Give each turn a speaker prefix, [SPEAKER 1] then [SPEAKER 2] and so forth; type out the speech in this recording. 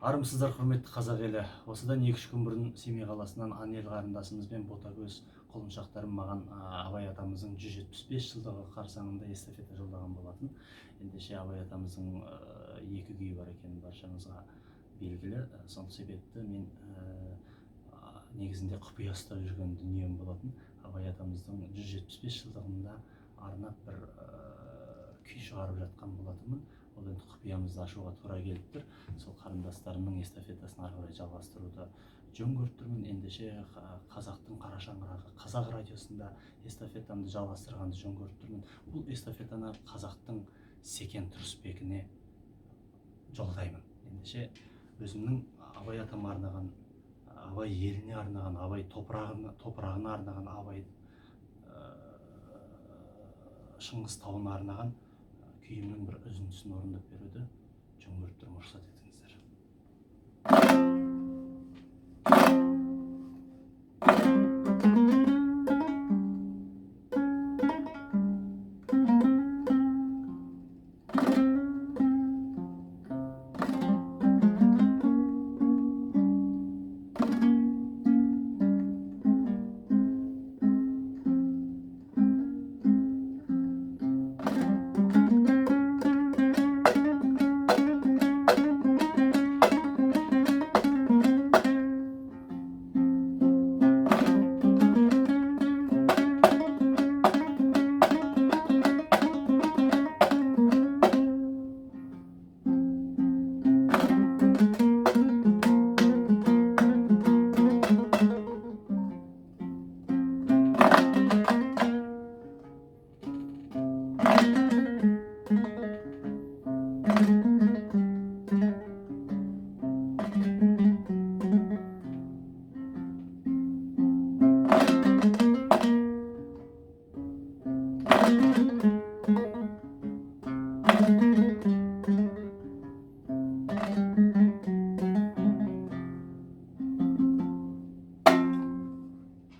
[SPEAKER 1] Армысыздар, құрметті қазақ елі. Осыдан 2-3 күн бұрын Семей қаласынан Анел қарындасымыз бен Ботагөз құлыншақтарым маған Абай атамыздың 175 жылдығы қарсаңында эстафета жолдаған болатын. Ендеше Абай атамыздың екі күйі бар екені баршаңызға белгілі. Сол себепті мен негізінде құпия ұстап жүрген дүнием болатын. Абай атамыздың 175 жылдығында арнап бір күй шығарып жатқан болатынмын. Ол енді құпиямызды ашуға тура келіп тұр. Сол қарындастарымның эстафетасын ары қарай жалғастыруды жөн көріп тұрмын. Ендеше қазақтың қара шаңырағы қазақ радиосында эстафетамды жалғастырғанды жөн көріп тұрмын. Бұл эстафетаны қазақтың Секен Тұрысбегіне жолдаймын. Ендеше өзімнің Абай атама арнаған, Абай еліне арнаған, Абай топырағына арнаған, Абай Шыңғыс тауына арнаған күйімнің бір үзіндісін орындап беруді жөн көріп тұрмын. Рұқсат